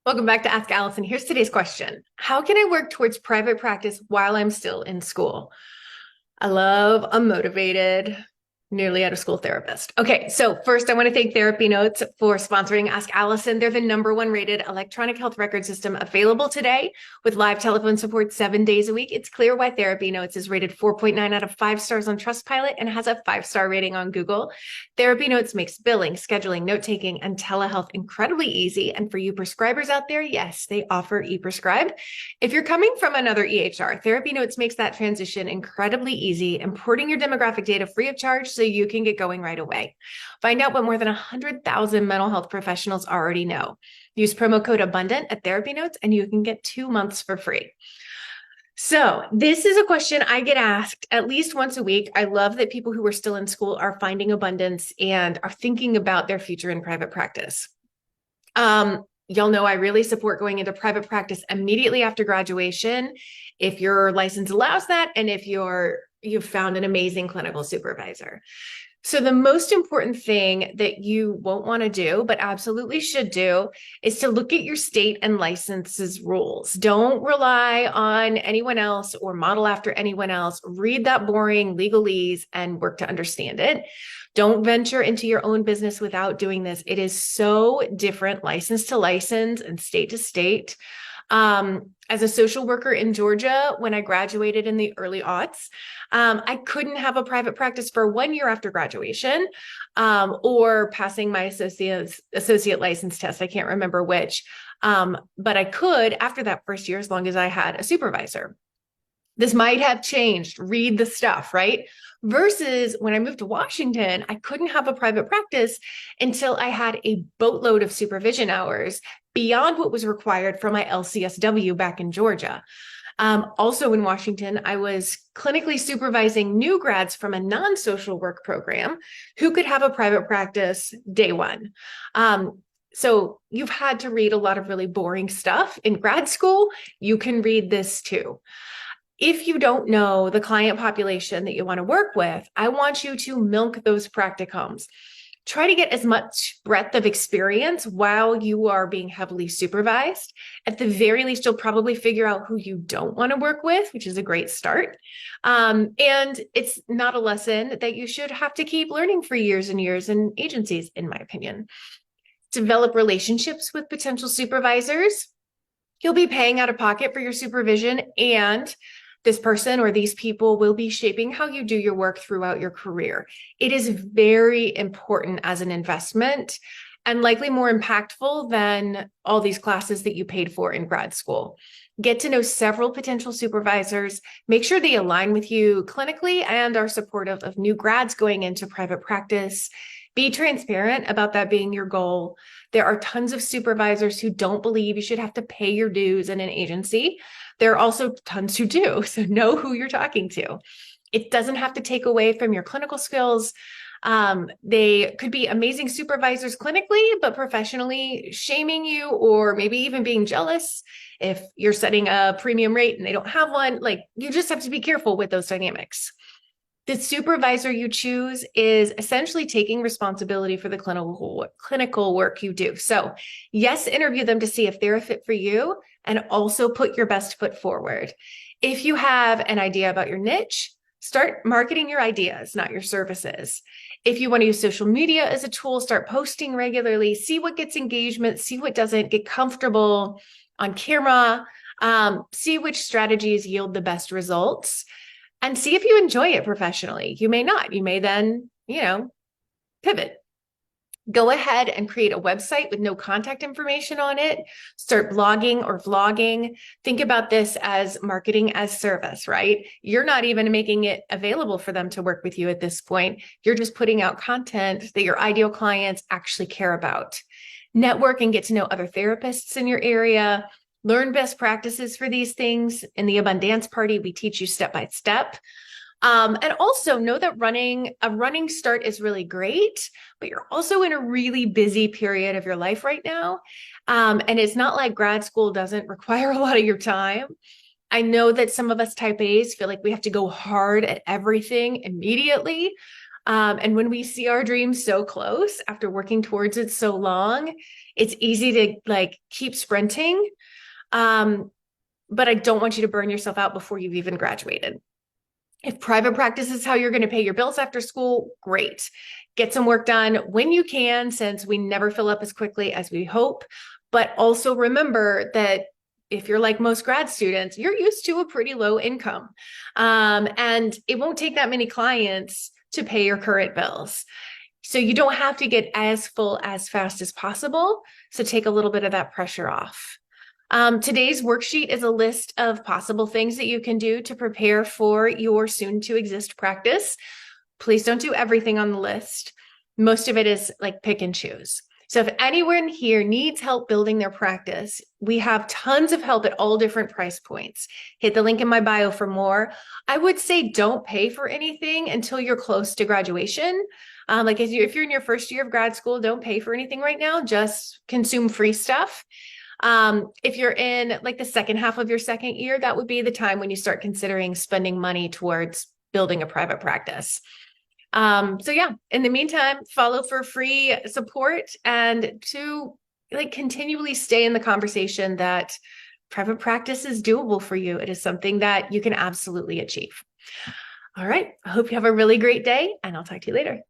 Welcome back to Ask Allison. Here's today's question. How can I work towards private practice while I'm still in school? I love a motivated, nearly out of school therapist. Okay, so first I want to thank TherapyNotes for sponsoring Ask Allison. They're the #1 rated electronic health record system available today with live telephone support 7 days a week. It's clear why TherapyNotes is rated 4.9 out of 5 stars on Trustpilot and has a 5-star rating on Google. TherapyNotes makes billing, scheduling, note-taking, and telehealth incredibly easy. And for you prescribers out there, yes, they offer ePrescribe. If you're coming from another EHR, TherapyNotes makes that transition incredibly easy, importing your demographic data free of charge so you can get going right away. Find out what more than 100,000 mental health professionals already know. Use promo code ABUNDANT at TherapyNotes and you can get 2 months for free. So this is a question I get asked at least once a week. I love that people who are still in school are finding abundance and are thinking about their future in private practice. Y'all know I really support going into private practice immediately after graduation, if your license allows that, and if you've found an amazing clinical supervisor. So the most important thing that you won't want to do, but absolutely should do, is to look at your state and licenses rules. Don't rely on anyone else or model after anyone else. Read that boring legalese and work to understand it. Don't venture into your own business without doing this. It is so different, license to license and state to state. As a social worker in Georgia, when I graduated in the early aughts, I couldn't have a private practice for 1 year after graduation, or passing my associate license test. I can't remember which, but I could after that first year, as long as I had a supervisor. This might have changed. Read the stuff, right? Versus when I moved to Washington, I couldn't have a private practice until I had a boatload of supervision hours beyond what was required for my LCSW back in Georgia. Also in Washington, I was clinically supervising new grads from a non-social work program who could have a private practice day one. So you've had to read a lot of really boring stuff in grad school. You can read this too. If you don't know the client population that you want to work with, I want you to milk those practicums. Try to get as much breadth of experience while you are being heavily supervised. At the very least, you'll probably figure out who you don't want to work with, which is a great start. And it's not a lesson that you should have to keep learning for years and years in agencies, in my opinion. Develop relationships with potential supervisors. You'll be paying out of pocket for your supervision, and this person or these people will be shaping how you do your work throughout your career. It is very important as an investment and likely more impactful than all these classes that you paid for in grad school. Get to know several potential supervisors, make sure they align with you clinically and are supportive of new grads going into private practice. Be transparent about that being your goal. There are tons of supervisors who don't believe you should have to pay your dues in an agency. There are also tons who do, so know who you're talking to. It doesn't have to take away from your clinical skills. They could be amazing supervisors clinically, but professionally shaming you or maybe even being jealous if you're setting a premium rate and they don't have one. Like, you just have to be careful with those dynamics. The supervisor you choose is essentially taking responsibility for the clinical work you do. So yes, interview them to see if they're a fit for you, and also put your best foot forward. If you have an idea about your niche, start marketing your ideas, not your services. If you want to use social media as a tool, start posting regularly, see what gets engagement, see what doesn't, get comfortable on camera, see which strategies yield the best results. And see if you enjoy it professionally. You may not. You may then, pivot. Go ahead and create a website with no contact information on it. Start blogging or vlogging. Think about this as marketing as service, right? You're not even making it available for them to work with you at this point. You're just putting out content that your ideal clients actually care about. Network and get to know other therapists in your area. Learn best practices for these things. In the Abundance Party, we teach you step by step. And also know that a running start is really great, but you're also in a really busy period of your life right now. And it's not like grad school doesn't require a lot of your time. I know that some of us type A's feel like we have to go hard at everything immediately. And when we see our dreams so close after working towards it so long, it's easy to like keep sprinting. But I don't want you to burn yourself out before you've even graduated. If private practice is how you're going to pay your bills after school, great. Get some work done when you can, since we never fill up as quickly as we hope. But also remember that if you're like most grad students, you're used to a pretty low income. And it won't take that many clients to pay your current bills. So you don't have to get as full as fast as possible. So take a little bit of that pressure off. Today's worksheet is a list of possible things that you can do to prepare for your soon to exist practice. Please don't do everything on the list. Most of it is like pick and choose. So if anyone here needs help building their practice, we have tons of help at all different price points. Hit the link in my bio for more. I would say don't pay for anything until you're close to graduation. Like if you're in your first year of grad school, don't pay for anything right now, just consume free stuff. If you're in like the second half of your second year, that would be the time when you start considering spending money towards building a private practice. So yeah, in the meantime, follow for free support and to like continually stay in the conversation that private practice is doable for you. It is something that you can absolutely achieve. All right. I hope you have a really great day, and I'll talk to you later.